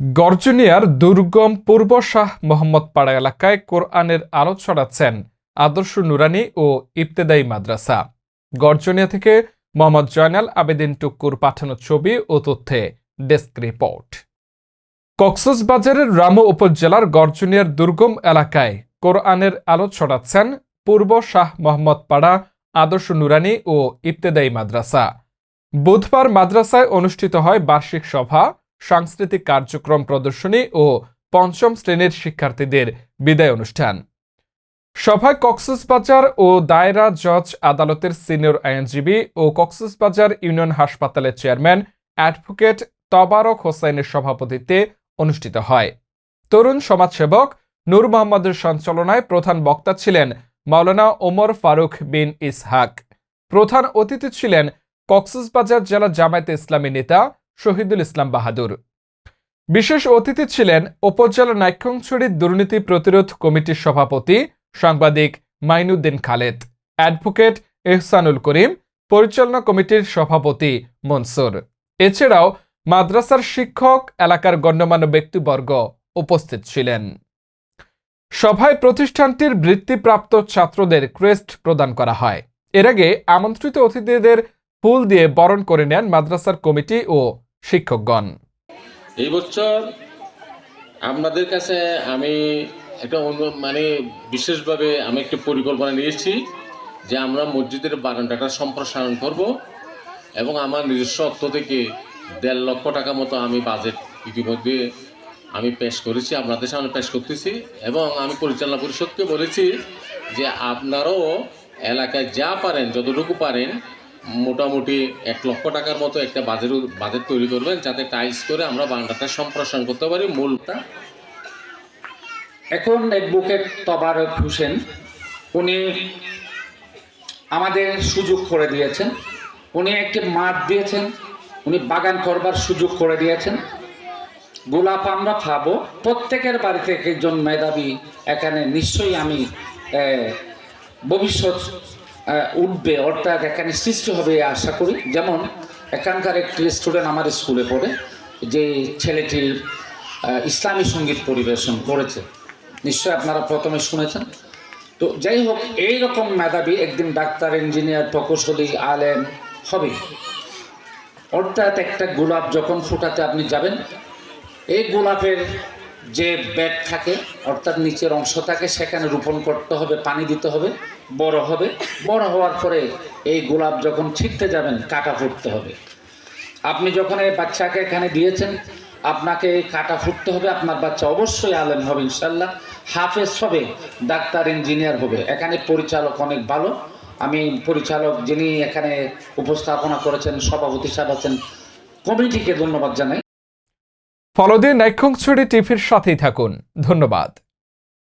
গর্জনিয়ার দুর্গম পূর্ব শাহ মোহাম্মদ পাড়া এলাকায় কোরআনের আলো ছড়াচ্ছেন আদর্শ নুরানি ও ইবতেদায়ী মাদ্রাসা। গর্জনিয়া থেকে মোহাম্মদ জয়নাল আবেদিন টুক্কুর পাঠানো ছবি ও তথ্যে ডেস্ক রিপোর্ট। কক্সবাজারের রামু উপজেলার গর্জনিয়ার দুর্গম এলাকায় কোরআনের আলো ছড়াচ্ছেন পূর্ব শাহ মোহাম্মদ পাড়া আদর্শ নুরানি ও ইবতেদায়ী মাদ্রাসা। বুধবার মাদ্রাসায় অনুষ্ঠিত হয় বার্ষিক সভা, সাংস্কৃতিক কার্যক্রম প্রদর্শনী ও পঞ্চম শ্রেণীর শিক্ষার্থীদের বিদায় অনুষ্ঠান। সভায় কক্সবাজার ও দায়রা জজ আদালতের সিনিয়র আইনজীবী ও কক্সবাজার ইউনিয়ন হাসপাতালের চেয়ারম্যান অ্যাডভোকেট তবারক হোসেনের সভাপতিত্বে অনুষ্ঠিত হয়। তরুণ সমাজসেবক নূর মোহাম্মদের সঞ্চালনায় প্রধান বক্তা ছিলেন মাওলানা ওমর ফারুক বিন ইসহাক। প্রধান অতিথি ছিলেন কক্সবাজার জেলা জামায়াতে ইসলামী নেতা শহীদুল ইসলাম বাহাদুর। বিশেষ অতিথি ছিলেন উপজেলা নাইক্ষ্যংছড়ি দুর্নীতি প্রতিরোধ কমিটির সভাপতি সাংবাদিক মাইনুদ্দিন খালেদ, অ্যাডভোকেট এহসানুল করিম, পরিচালনা কমিটির সভাপতি মনসুর। এছাড়াও মাদ্রাসার শিক্ষক, এলাকার গণ্যমান্য ব্যক্তিবর্গ উপস্থিত ছিলেন। সভায় প্রতিষ্ঠানটির বৃত্তিপ্রাপ্ত ছাত্রদের ক্রেস্ট প্রদান করা হয়। এর আগে আমন্ত্রিত অতিথিদের ফুল দিয়ে বরণ করে নেন মাদ্রাসার কমিটি ও শিক্ষকগণ। এই বছর আপনাদের কাছে আমি একটা বিশেষভাবে আমি একটা পরিকল্পনা নিয়েছি যে আমরা মসজিদের বারান্দাটা সম্প্রসারণ করব এবং আমার নিজস্ব অর্থ থেকে 1.5 লক্ষ টাকা মতো আমি বাজেট ইতিমধ্যে আমি পেশ করেছি, আপনাদের সামনে পেশ করতেছি। এবং আমি পরিচালনা পরিষদকে বলেছি যে আপনারাও এলাকায় যা পারেন, যতটুকু পারেন, মোটামুটি 1 লক্ষ টাকার মতো একটা বাজেট তৈরি করবেন, যাতে টাইলস করে আমরা বারান্দাটা সম্প্রসারণ করতে পারি। মূলটা এখন অ্যাডভোকেট তবারক হোসেন উনি আমাদের সুযোগ করে দিয়েছেন, উনি একটি মাঠ দিয়েছেন, উনি বাগান করবার সুযোগ করে দিয়েছেন। গোলাপ আমরা খাবো, প্রত্যেকের বাড়ি থেকে একজন মেধাবী এখানে নিশ্চয়ই আমি ভবিষ্যৎ উঠবে, অর্থাৎ এখানে সৃষ্টি হবে আশা করি। যেমন এখানকার একটি স্টুডেন্ট আমার স্কুলে পড়ে, যে ছেলেটি ইসলামী সঙ্গীত পরিবেশন করেছে, নিশ্চয়ই আপনারা প্রথমে শুনেছেন। তো যাই হোক, এইরকম মেধাবী একদিন ডাক্তার, ইঞ্জিনিয়ার, প্রকৌশলী, আলেম হবে। অর্থাৎ একটা গোলাপ যখন ফুটাতে আপনি যাবেন, এই গোলাপের যে ব্যাগ থাকে, অর্থাৎ নিচের অংশ থাকে, সেখানে রোপণ করতে হবে, পানি দিতে হবে, বড় হবে। বড় হওয়ার পরে এই গোলাপ যখন ছিটতে যাবেন, কাটা ফুটতে হবে। আপনি যখন এই বাচ্চাকে এখানে দিয়েছেন, আপনাকে কাটা ফুটতে হবে। আপনার বাচ্চা অবশ্যই আলেম হবে ইনশাল্লাহ, হাফেজ হবে, ডাক্তার, ইঞ্জিনিয়ার হবে। এখানে পরিচালক অনেক ভালো। আমি পরিচালক যিনি এখানে উপস্থাপনা করেছেন, সভাপতি সাহেব আছেন, কমিটিকে ধন্যবাদ জানাই। ফলো দিয়ে নাইক্ষ্যংছড়ি টিভির সাথেই থাকুন। ধন্যবাদ।